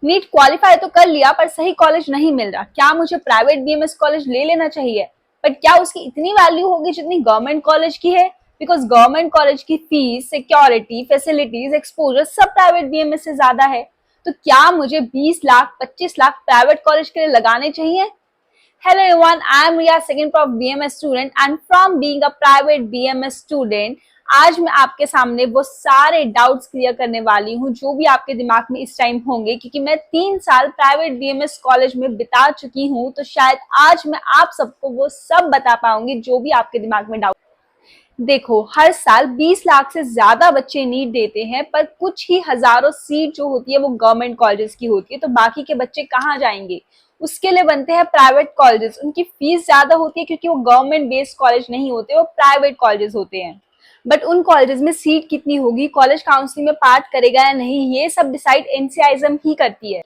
NEET qualify तो कर लिया पर सही कॉलेज नहीं मिल रहा, क्या मुझे प्राइवेट बीएमएस कॉलेज ले लेना चाहिए? बट क्या उसकी इतनी वैल्यू होगी जितनी गवर्नमेंट कॉलेज की है? बिकॉज गवर्नमेंट कॉलेज की फीस, सिक्योरिटी, फैसिलिटीज, एक्सपोजर सब प्राइवेट बीएमएस से ज्यादा है। तो क्या मुझे 20 लाख 25 लाख प्राइवेट कॉलेज के लिए लगाने चाहिए? Hello everyone, I am Riya, second prof BMS student, and from being a private BMS student, आज मैं आपके सामने वो सारे डाउट्स क्लियर करने वाली हूँ जो भी आपके दिमाग में इस टाइम होंगे, क्योंकि मैं 3 साल प्राइवेट बीएमएस कॉलेज में बिता चुकी हूँ। तो शायद आज मैं आप सबको वो सब बता पाऊंगी जो भी आपके दिमाग में डाउट। देखो, हर साल 20 लाख से ज्यादा बच्चे नीट देते हैं, पर कुछ ही हजारों सीट जो होती है वो गवर्नमेंट कॉलेजेस की होती है। तो बाकी के बच्चे कहाँ जाएंगे? उसके लिए बनते हैं प्राइवेट कॉलेजेस। उनकी फीस ज्यादा होती है क्योंकि वो गवर्नमेंट बेस्ड कॉलेज नहीं होते, वो प्राइवेट कॉलेजेस होते हैं। बट उन कॉलेजेस में सीट कितनी होगी, कॉलेज काउंसलिंग में पार्ट करेगा या नहीं, ये सब डिसाइड एनसीआईएम ही करती है।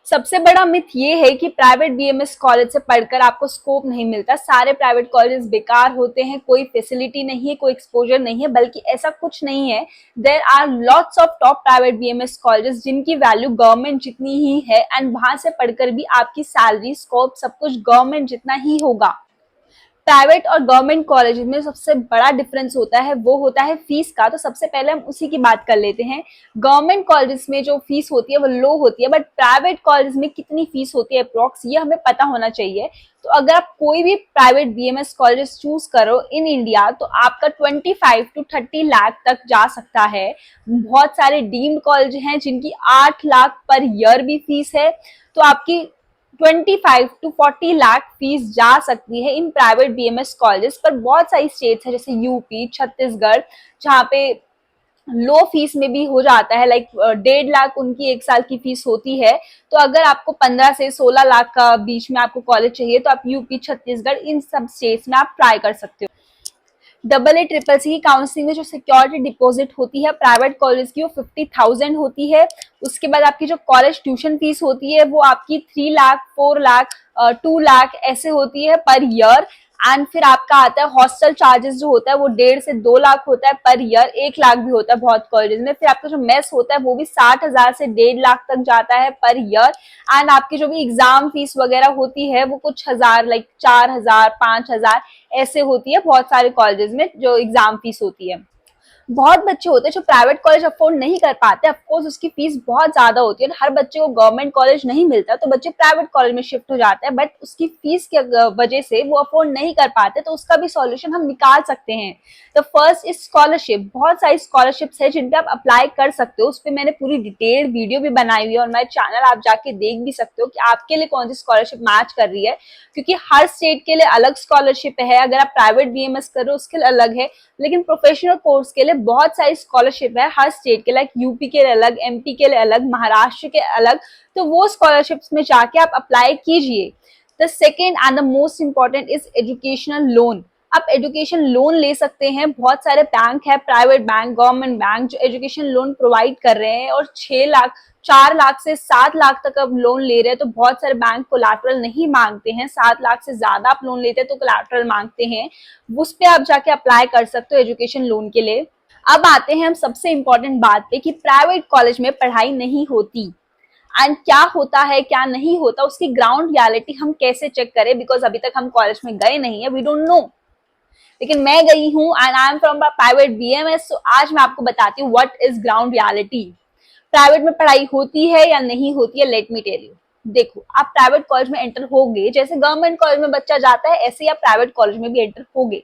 सबसे बड़ा मिथ ये है कि प्राइवेट बीएमएस कॉलेज से पढ़कर आपको स्कोप नहीं मिलता, सारे प्राइवेट कॉलेजेस बेकार होते हैं, कोई फैसिलिटी नहीं है, कोई एक्सपोजर नहीं है। बल्कि ऐसा कुछ नहीं है। There are lots of top private BMS colleges जिनकी वैल्यू गवर्नमेंट जितनी ही है, एंड वहां से पढ़कर भी आपकी सैलरी, स्कोप सब कुछ गवर्नमेंट जितना ही होगा। प्राइवेट और गवर्नमेंट कॉलेज में सबसे बड़ा डिफरेंस होता है वो होता है फीस का। तो सबसे पहले हम उसी की बात कर लेते हैं। गवर्नमेंट कॉलेज में जो फीस होती है वो लो होती है, बट प्राइवेट कॉलेज में कितनी फीस होती है अप्रोक्स, ये हमें पता होना चाहिए। तो अगर आप कोई भी प्राइवेट बीएमएस कॉलेज चूज करो इन इंडिया, तो आपका 25 to 30 लाख तक जा सकता है। बहुत सारे डीम्ड कॉलेज हैं जिनकी 8 लाख पर ईयर भी फीस है। तो आपकी 25 to 40 लाख फीस जा सकती है इन प्राइवेट बीएमएस कॉलेजेस पर। बहुत सारी स्टेट्स है जैसे यूपी, छत्तीसगढ़, जहाँ पे लो फीस में भी हो जाता है, लाइक 1.5 लाख उनकी एक साल की फीस होती है। तो अगर आपको 15 से 16 लाख का बीच में आपको कॉलेज चाहिए तो आप यूपी, छत्तीसगढ़ इन सब स्टेट्स में आप ट्राई कर सकते हो। AA CCC की काउंसलिंग में जो सिक्योरिटी डिपॉजिट होती है प्राइवेट कॉलेज की, वो 50,000 होती है। उसके बाद आपकी जो कॉलेज ट्यूशन फीस होती है वो आपकी 3 लाख, 4 लाख, 2 लाख ऐसे होती है पर ईयर। एंड फिर आपका आता है हॉस्टल चार्जेस जो होता है वो 1.5 से 2 लाख होता है पर ईयर, 1 लाख भी होता है बहुत कॉलेजेस में। फिर आपका जो मेस होता है वो भी 60,000 से 1.5 लाख तक जाता है पर ईयर। एंड आपकी जो भी एग्जाम फीस वगैरह होती है वो कुछ हजार, लाइक 4,000, 5,000 ऐसे होती है बहुत सारे कॉलेजेस में जो एग्जाम फीस होती है। बहुत बच्चे होते हैं जो प्राइवेट कॉलेज अफोर्ड नहीं कर पाते, ऑफकोर्स उसकी फीस बहुत ज्यादा होती है। हर बच्चे को गवर्नमेंट कॉलेज नहीं मिलता तो बच्चे प्राइवेट कॉलेज में शिफ्ट हो जाते हैं, बट उसकी फीस की वजह से वो अफोर्ड नहीं कर पाते। तो उसका भी सॉल्यूशन हम निकाल सकते हैं। तो फर्स्ट इज स्कॉलरशिप। बहुत सारी स्कॉलरशिप्स है जिन पे आप अप्लाई कर सकते हो। उस पर मैंने पूरी डिटेल्ड वीडियो भी बनाई हुई है और मेरे चैनल आप जाके देख भी सकते हो कि आपके लिए कौन सी स्कॉलरशिप मैच कर रही है, क्योंकि हर स्टेट के लिए अलग स्कॉलरशिप है। अगर आप प्राइवेट बीएमएस कर रहे हो उसके लिए अलग है, लेकिन प्रोफेशनल कोर्स के लिए बहुत सारी स्कॉलरशिप है हर स्टेट के, लाइक यूपी के लिए अलग, एमपी के लिए अलग, महाराष्ट्र के अलग। तो वो स्कॉलरशिप्स में जाके आप अप्लाई कीजिए। The second and the most important is educational loan. आप एजुकेशन लोन ले सकते हैं। बहुत सारे बैंक है, प्राइवेट बैंक, गवर्नमेंट बैंक, जो एजुकेशन लोन प्रोवाइड कर रहे हैं और 6 लाख, 4 लाख से 7 लाख तक आप लोन ले रहे हैं। तो बहुत सारे बैंक कोलैटरल नहीं मांगते हैं, 7 लाख से ज्यादा आप लोन लेते हैं तो कोलैटरल मांगते हैं। उस पे आप जाके अप्लाई कर सकते हो एजुकेशन लोन के लिए। अब आते हैं हम सबसे इंपॉर्टेंट बात पे कि प्राइवेट कॉलेज में पढ़ाई नहीं होती एंड क्या होता है क्या नहीं होता, उसकी ग्राउंड रियलिटी हम कैसे चेक करें, बिकॉज अभी तक हम कॉलेज में गए नहीं है, वी डोंट नो। लेकिन मैं गई हूँ and I am from private BMS, तो आज मैं आपको बताती हूँ what is ground reality. Private में पढ़ाई होती है या नहीं होती है, लेट मी टेल यू। देखो, आप प्राइवेट कॉलेज में एंटर होगे, जैसे गवर्नमेंट कॉलेज में बच्चा जाता है ऐसे ही आप प्राइवेट कॉलेज में भी एंटर होगे।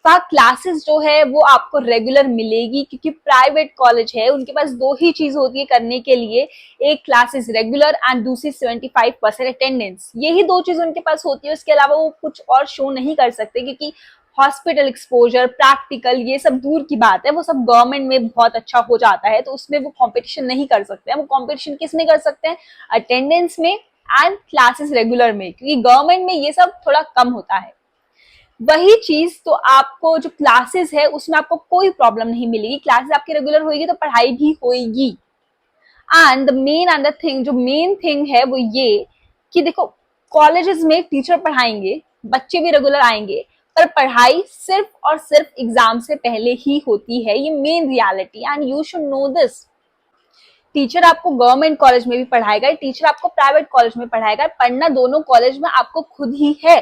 वहाँ क्लासेस जो है वो आपको रेगुलर मिलेगी, क्योंकि प्राइवेट कॉलेज है, उनके पास दो ही चीज होती है करने के लिए, एक क्लासेस रेगुलर एंड दूसरी 75% अटेंडेंस। यही दो चीज उनके पास होती है, उसके अलावा वो कुछ और शो नहीं कर सकते, क्योंकि हॉस्पिटल एक्सपोजर, प्रैक्टिकल, ये सब दूर की बात है, वो सब गवर्नमेंट में बहुत अच्छा हो जाता है। तो उसमें वो कंपटीशन नहीं कर सकते हैं। वो कंपटीशन किस में कर सकते हैं? अटेंडेंस में एंड क्लासेस रेगुलर में, क्योंकि गवर्नमेंट में ये सब थोड़ा कम होता है। वही चीज तो आपको जो क्लासेस है उसमें आपको कोई प्रॉब्लम नहीं मिलेगी। क्लासेस आपकी रेगुलर होगी तो पढ़ाई भी होगी। And the main and the thing, जो मेन थिंग है वो ये कि देखो, कॉलेजेस में टीचर पढ़ाएंगे, बच्चे भी रेगुलर आएंगे, पर पढ़ाई सिर्फ और सिर्फ एग्जाम से पहले ही होती है। ये main reality and you should know this. Teacher आपको गवर्नमेंट कॉलेज में भी पढ़ाएगा, टीचर आपको प्राइवेट कॉलेज में पढ़ाएगा, पढ़ना दोनों कॉलेज में आपको खुद ही है।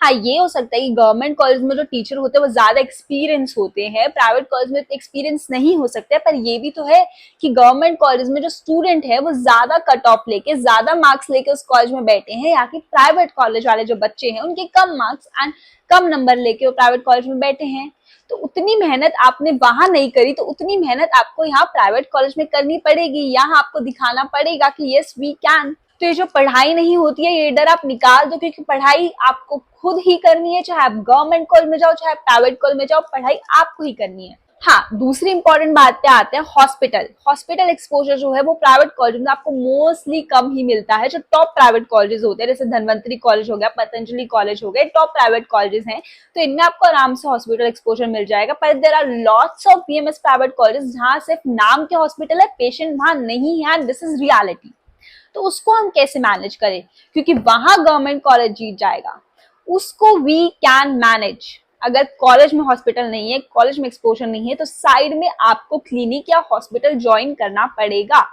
हाँ, ये हो सकता है कि गवर्नमेंट कॉलेज में जो टीचर होते हैं वो ज्यादा एक्सपीरियंस होते हैं, प्राइवेट कॉलेज में एक्सपीरियंस नहीं हो सकता है, पर ये भी तो है कि गवर्नमेंट कॉलेज में जो स्टूडेंट है वो ज्यादा कट ऑफ लेके, ज्यादा मार्क्स लेके उस कॉलेज में बैठे हैं, या कि प्राइवेट कॉलेज वाले जो बच्चे हैं उनके कम मार्क्स एंड कम नंबर लेके वो प्राइवेट कॉलेज में बैठे हैं। तो उतनी मेहनत आपने वहां नहीं करी, तो उतनी मेहनत आपको यहाँ प्राइवेट कॉलेज में करनी पड़ेगी। यहाँ आपको दिखाना पड़ेगा कि यस वी कैन। तो ये जो पढ़ाई नहीं होती है, ये डर आप निकाल दो, क्योंकि पढ़ाई आपको खुद ही करनी है, चाहे आप गवर्नमेंट कॉलेज में जाओ चाहे प्राइवेट कॉलेज में जाओ, पढ़ाई आपको ही करनी है। हाँ, दूसरी इंपॉर्टेंट बात पे आते हैं हॉस्पिटल। हॉस्पिटल एक्सपोजर जो है वो प्राइवेट कॉलेज में आपको मोस्टली कम ही मिलता है। जो टॉप प्राइवेट कॉलेजेस होते हैं, जैसे धनवंतरी कॉलेज हो गया, पतंजलि कॉलेज हो गए, टॉप प्राइवेट कॉलेजेस हैं, तो इनमें आपको आराम से हॉस्पिटल एक्सपोजर मिल जाएगा। पर there are lots of BMS private colleges जहां सिर्फ नाम के हॉस्पिटल है, पेशेंट वहां नहीं है, एंड दिस इज रियलिटी। तो उसको हम कैसे मैनेज करें, क्योंकि वहां गवर्नमेंट कॉलेज जीत जाएगा, उसको वी कैन मैनेज। अगर कॉलेज में हॉस्पिटल नहीं है, कॉलेज में एक्सपोजर नहीं है, तो साइड में आपको क्लिनिक या हॉस्पिटल ज्वाइन करना पड़ेगा।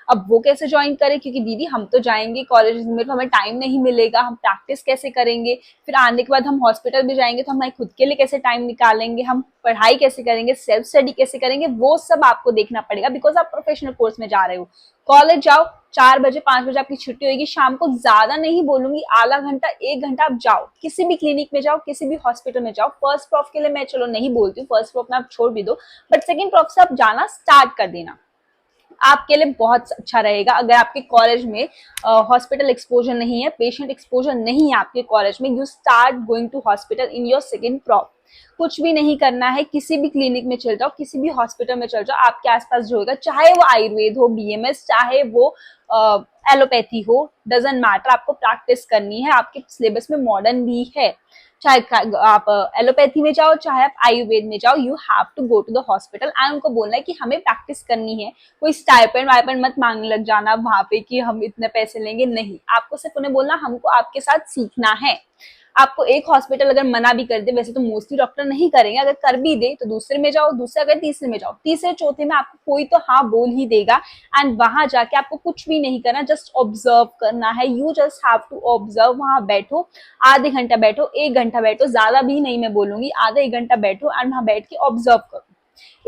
अब वो कैसे ज्वाइन करें, क्योंकि दीदी हम तो जाएंगे कॉलेज में तो हमें टाइम नहीं मिलेगा, हम प्रैक्टिस कैसे करेंगे, फिर आने के बाद हम हॉस्पिटल भी जाएंगे तो हमें खुद के लिए कैसे टाइम निकालेंगे, हम पढ़ाई कैसे करेंगे, सेल्फ स्टडी कैसे करेंगे, वो सब आपको देखना पड़ेगा, बिकॉज आप प्रोफेशनल कोर्स में जा रहे हो। कॉलेज जाओ, 4 बजे 5 बजे आपकी छुट्टी होगी, शाम को ज्यादा नहीं बोलूंगी, आधा घंटा 1 घंटा आप जाओ, किसी भी क्लिनिक में जाओ, किसी भी हॉस्पिटल में जाओ। फर्स्ट प्रॉफ के लिए मैं चलो नहीं बोलती हूँ, फर्स्ट प्रॉफ में आप छोड़ भी दो, बट सेकेंड प्रॉफ से आप जाना स्टार्ट कर देना, आपके लिए बहुत अच्छा रहेगा। अगर आपके कॉलेज में हॉस्पिटल एक्सपोजर नहीं है, पेशेंट एक्सपोजर नहीं है आपके कॉलेज में, you start going to hospital in your second prof. कुछ भी नहीं करना है, किसी भी क्लिनिक में चल जाओ, किसी भी हॉस्पिटल में चल जाओ, आपके आसपास जो होगा, चाहे वो आयुर्वेद हो, बीएमएस, चाहे वो एलोपैथी हो, डजंट मैटर, आपको प्रैक्टिस करनी है। आपके सिलेबस में मॉडर्न भी है, चाहे आप एलोपैथी में जाओ चाहे आप आयुर्वेद में जाओ, you have to go to the hospital and उनको बोलना है कि हमें प्रैक्टिस करनी है। कोई स्टाइपेंड वाइपेंड मत मांगने लग जाना वहां पे कि हम इतने पैसे लेंगे, नहीं, आपको सिर्फ उन्हें बोलना हमको आपके साथ सीखना है। आपको एक हॉस्पिटल अगर मना भी कर दे, वैसे तो मोस्टली डॉक्टर नहीं करेंगे, अगर कर भी दे तो दूसरे में जाओ, दूसरे अगर तीसरे में जाओ, तीसरे चौथे में आपको कोई तो हाँ बोल ही देगा। एंड वहां जाके आपको कुछ भी नहीं करना, जस्ट ऑब्जर्व करना है। You just have to observe. वहां बैठो, आधे घंटा बैठो, 1 घंटा बैठो, ज्यादा भी नहीं मैं बोलूंगी, आधा 1 घंटा बैठो एंड वहां बैठ के ऑब्जर्व करो।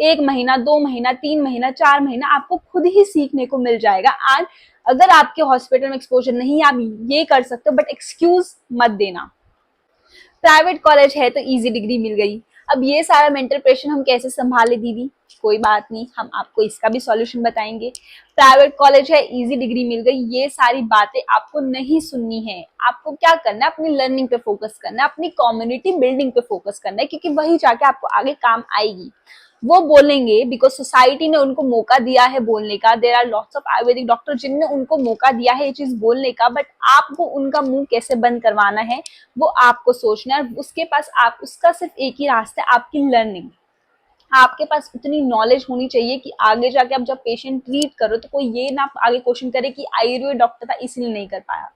1 महीना, 2 महीना, 3 महीना, 4 महीना आपको खुद ही सीखने को मिल जाएगा। एंड अगर आपके हॉस्पिटल में एक्सपोजर नहीं है, आप ये कर सकते हो, बट एक्सक्यूज मत देना। प्राइवेट कॉलेज है तो इजी डिग्री मिल गई, अब ये सारा मेंटल प्रेशर हम कैसे संभाले दीदी? कोई बात नहीं, हम आपको इसका भी सॉल्यूशन बताएंगे। प्राइवेट कॉलेज है, इजी डिग्री मिल गई, ये सारी बातें आपको नहीं सुननी है। आपको क्या करना है, अपनी लर्निंग पे फोकस करना है, अपनी कम्युनिटी बिल्डिंग पे फोकस करना है, क्योंकि वही जाके आपको आगे काम आएगी। वो बोलेंगे बिकॉज सोसाइटी ने उनको मौका दिया है बोलने का। There are lots of Ayurvedic doctor जिनने उनको मौका दिया है ये चीज बोलने का, बट आपको उनका मुंह कैसे बंद करवाना है वो आपको सोचना है। उसके पास आप उसका सिर्फ एक ही रास्ता है, आपकी लर्निंग। आपके पास उतनी नॉलेज होनी चाहिए कि आगे जाके आप जब पेशेंट ट्रीट करो तो कोई ये ना आगे क्वेश्चन करे कि आयुर्वेद डॉक्टर था इसलिए नहीं कर पाया।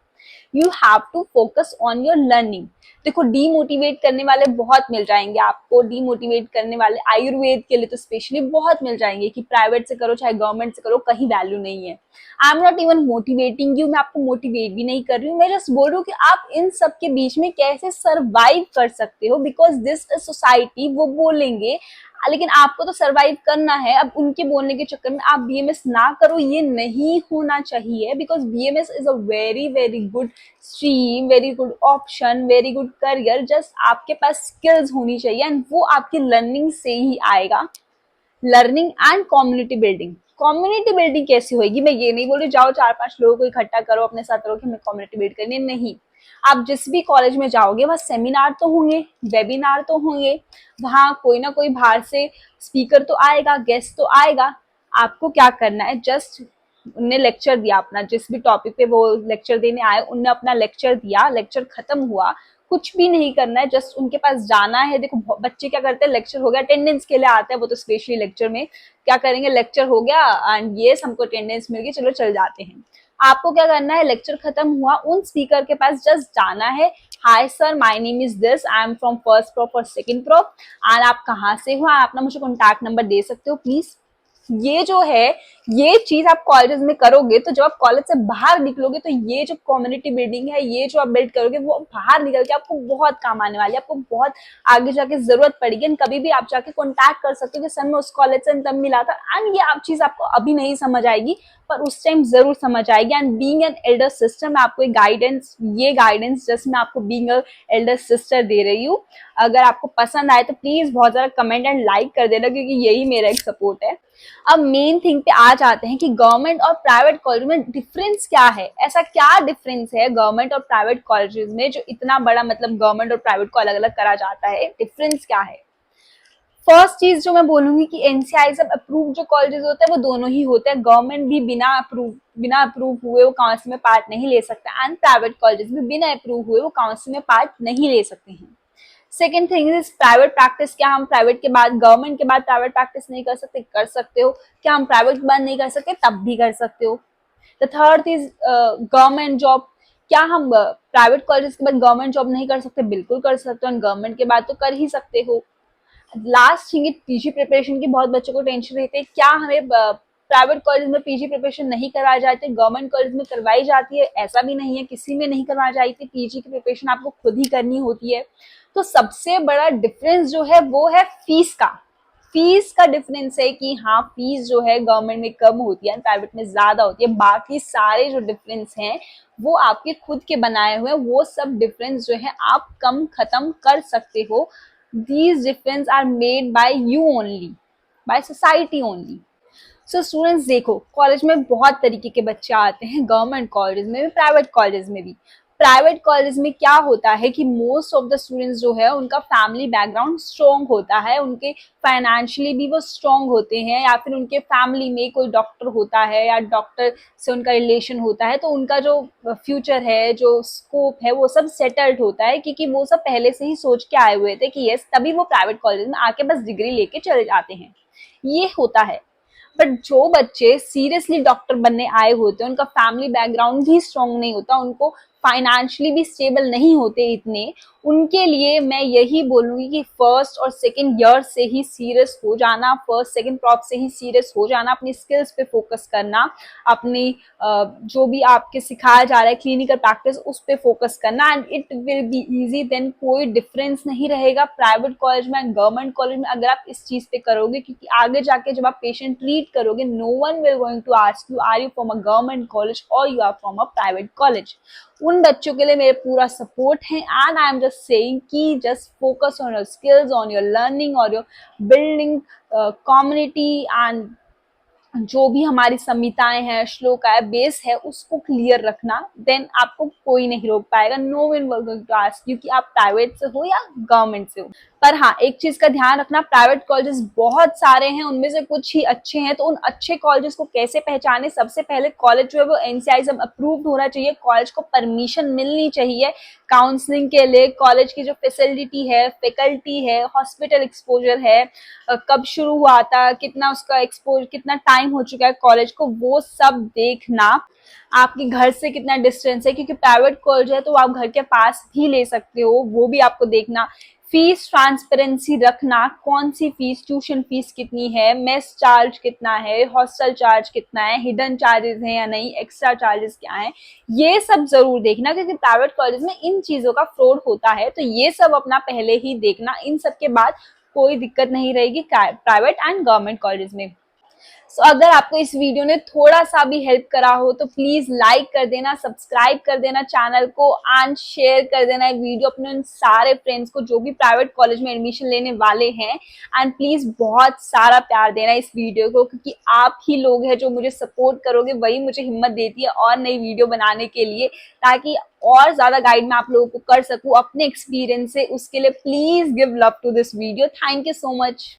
You have to focus on your learning. देखो, डीमोटिवेट करने वाले बहुत मिल जाएंगे आपको, डीमोटिवेट करने वाले आयुर्वेद के लिए तो स्पेशली बहुत मिल जाएंगे कि प्राइवेट से करो चाहे गवर्नमेंट से करो, कहीं वैल्यू नहीं है। I am not even motivating you, मैं आपको मोटिवेट भी नहीं कर रही हूँ, मैं जस्ट बोल रही हूँ कि आप इन सब के बीच में कैसे सर्वाइव कर सकते हो, बिकॉज दिस इज सोसाइटी। वो बोलेंगे लेकिन आपको तो सरवाइव करना है। अब उनके बोलने के चक्कर में आप बीएमएस ना करो, ये नहीं होना चाहिए, because BMS is a very very good stream, very good option, very good career. Just आपके पास स्किल्स होनी चाहिए एंड वो आपकी लर्निंग से ही आएगा। Learning and community building. Community building कैसे होगी? मैं ये नहीं बोल रही जाओ 4-5 लोगों को इकट्ठा करो अपने साथ रहो कि हमें कम्युनिटी बिल्ड करनी है, नहीं। आप जिस भी कॉलेज में जाओगे वहाँ सेमिनार तो होंगे, वेबिनार तो होंगे, वहाँ कोई ना कोई बाहर से स्पीकर तो आएगा, गेस्ट तो आएगा। आपको क्या करना है, जस्ट उनने लेक्चर दिया अपना, जिस भी टॉपिक पे वो लेक्चर देने आए उनने अपना लेक्चर दिया, लेक्चर खत्म हुआ, कुछ भी नहीं करना है, जस्ट उनके पास जाना है। देखो बच्चे क्या करते हैं, लेक्चर हो गया अटेंडेंस के लिए आते हैं, वो तो स्पेशली लेक्चर में क्या करेंगे, लेक्चर हो गया एंड ये हमको अटेंडेंस मिल गई, चलो चल जाते हैं। आपको क्या करना है, लेक्चर खत्म हुआ, उन स्पीकर के पास जस्ट जाना है, hi sir my name is this, I am from first prop और सेकंड प्रॉप, एंड आप कहाँ से हो, आप अपना मुझे कॉन्टैक्ट नंबर दे सकते हो प्लीज। ये जो है, ये चीज आप कॉलेजेस में करोगे तो जब आप कॉलेज से बाहर निकलोगे तो ये जो कम्युनिटी बिल्डिंग है, ये जो आप बिल्ड करोगे, वो बाहर निकल के आपको बहुत काम आने वाली है, आपको बहुत आगे जाके जरूरत पड़ेगी। एंड कभी भी आप जाके कॉन्टैक्ट कर सकते हो कि सर मैं उस कॉलेज से तब मिला था। एंड ये आप चीज आपको अभी नहीं समझ आएगी, पर उस टाइम जरूर समझ आएगी। And being an elder sister, मैं आपको ये गाइडेंस जस्ट मैं आपको बीइंग अ एल्डर सिस्टर दे रही हूँ। अगर आपको पसंद आए तो प्लीज बहुत ज्यादा कमेंट एंड लाइक कर देना, क्योंकि यही मेरा एक सपोर्ट है। अब मेन थिंग पे आ जाते हैं कि गवर्नमेंट और प्राइवेट कॉलेज में डिफरेंस क्या है। ऐसा क्या डिफरेंस है गवर्नमेंट और प्राइवेट कॉलेजेस में जो इतना बड़ा, मतलब गवर्नमेंट और प्राइवेट को अलग अलग करा जाता है, डिफरेंस क्या है। फर्स्ट चीज जो मैं बोलूंगी कि एनसीआईएसएफ अप्रूव जो कॉलेजेस होते हैं वो दोनों ही होते हैं। गवर्नमेंट भी बिना अप्रूव हुए वो काउंसिल में पार्ट नहीं ले सकता, एंड प्राइवेट कॉलेजेस भी बिना अप्रूव हुए वो काउंसिल में पार्ट नहीं ले सकते हैं। Second thing is private practice. क्या हम प्राइवेट के बाद, गवर्नमेंट के बाद प्राइवेट प्रैक्टिस नहीं कर सकते? कर सकते हो। क्या हम प्राइवेट के बाद नहीं कर सकते? तब भी कर सकते हो। The third is government job. क्या हम प्राइवेट कॉलेज के बाद गवर्नमेंट जॉब नहीं कर सकते? बिल्कुल कर सकते हो, गवर्नमेंट के बाद तो कर ही सकते हो। लास्ट थिंग, पीजी प्रिपरेशन की बहुत बच्चों को टेंशन रहती है। क्या हमें प्राइवेट कॉलेज में पीजी प्रिपरेशन नहीं करवाई जाती? गवर्नमेंट कॉलेज में करवाई जाती है, ऐसा भी नहीं है किसी में नहीं करवाई जाती। पीजी की प्रिपरेशन आपको खुद ही करनी होती है। तो सबसे बड़ा डिफरेंस जो है वो है फीस का। फीस का डिफरेंस है कि हाँ, फीस जो है गवर्नमेंट में कम होती है, प्राइवेट में ज्यादा होती है। बाकी सारे जो डिफरेंस हैं वो आपके खुद के बनाए हुए हैं, वो सब डिफरेंस जो है आप कम खत्म कर सकते हो। These difference are made by you only, by society only. So students देखो, कॉलेज में बहुत तरीके के बच्चे आते हैं, गवर्नमेंट कॉलेज में भी, प्राइवेट कॉलेज में भी। प्राइवेट कॉलेज में क्या होता है कि मोस्ट ऑफ द स्टूडेंट्स जो है उनका फैमिली बैकग्राउंड स्ट्रॉन्ग होता है, उनके फाइनेंशियली भी वो स्ट्रॉन्ग होते हैं, या फिर उनके फैमिली में कोई डॉक्टर होता है या डॉक्टर से उनका रिलेशन होता है, तो उनका जो फ्यूचर है, जो स्कोप है, वो सब सेटल्ड होता है, क्योंकि वो सब पहले से ही सोच के आए हुए थे कि यस, तभी वो प्राइवेट कॉलेज में आके बस डिग्री लेके चले जाते हैं। ये होता है। बट जो बच्चे सीरियसली डॉक्टर बनने आए होते हैं, उनका फैमिली बैकग्राउंड भी स्ट्रॉन्ग नहीं होता, उनको फाइनेंशियली भी स्टेबल नहीं होते इतने, उनके लिए मैं यही बोलूंगी कि फर्स्ट और सेकंड ईयर से ही सीरियस हो जाना, फर्स्ट सेकंड प्रॉप से ही सीरियस हो जाना, अपनी स्किल्स पे फोकस करना, अपनी जो भी आपके सिखाया जा रहा है क्लिनिकल प्रैक्टिस उस पे फोकस करना, and it will be easy. Then कोई डिफरेंस नहीं रहेगा प्राइवेट कॉलेज में, गवर्नमेंट कॉलेज में, अगर आप इस चीज पे करोगे, क्योंकि आगे जाके जब आप पेशेंट ट्रीट करोगे, no one will going to ask you are you from a government college और you are from a private college. उन बच्चों के लिए मेरे पूरा सपोर्ट है, and I am just saying कि just focus on your skills, on your learning और योर बिल्डिंग कम्युनिटी, एंड जो भी हमारी संहिताएं हैं, श्लोक है, बेस है, उसको क्लियर रखना। देन आपको कोई नहीं रोक पाएगा। No one will going to ask you कि आप प्राइवेट से हो या गवर्नमेंट से हो। पर हाँ, एक चीज का ध्यान रखना, प्राइवेट कॉलेजेस बहुत सारे हैं, उनमें से कुछ ही अच्छे हैं। तो उन अच्छे कॉलेजेस को कैसे पहचाने? सबसे पहले कॉलेज जो है वो एनसीआईएसएफ अप्रूव्ड होना चाहिए, कॉलेज को परमिशन मिलनी चाहिए काउंसलिंग के लिए, कॉलेज की जो फैसिलिटी है, फैकल्टी है, हॉस्पिटल एक्सपोजर है, कब शुरू हुआ था, कितना उसका एक्सपोज, कितना टाइम हो चुका है कॉलेज को, वो सब देखना। आपके घर से कितना डिस्टेंस है, क्योंकि प्राइवेट कॉलेज है तो आप घर के पास भी ले सकते हो, वो भी आपको देखना। फीस ट्रांसपेरेंसी रखना, कौन सी फीस, ट्यूशन फीस कितनी है, मेस चार्ज कितना है, हॉस्टल चार्ज कितना है, हिडन चार्जेस हैं या नहीं, एक्स्ट्रा चार्जेस क्या हैं, ये सब जरूर देखना, क्योंकि प्राइवेट कॉलेज में इन चीजों का फ्रॉड होता है। तो ये सब अपना पहले ही देखना, इन सब के बाद कोई दिक्कत नहीं रहेगी प्राइवेट एंड गवर्नमेंट कॉलेज में। सो अगर आपको इस वीडियो ने थोड़ा सा भी हेल्प करा हो तो प्लीज लाइक कर देना, सब्सक्राइब कर देना चैनल को, एंड शेयर कर देना एक वीडियो अपने उन सारे फ्रेंड्स को जो भी प्राइवेट कॉलेज में एडमिशन लेने वाले हैं। एंड प्लीज बहुत सारा प्यार देना इस वीडियो को, क्योंकि आप ही लोग हैं जो मुझे सपोर्ट करोगे, वही मुझे हिम्मत देती है और नई वीडियो बनाने के लिए, ताकि और ज्यादा गाइड मैं आप लोगों को कर सकूं अपने एक्सपीरियंस से। उसके लिए please give love to this video. Thank you so much.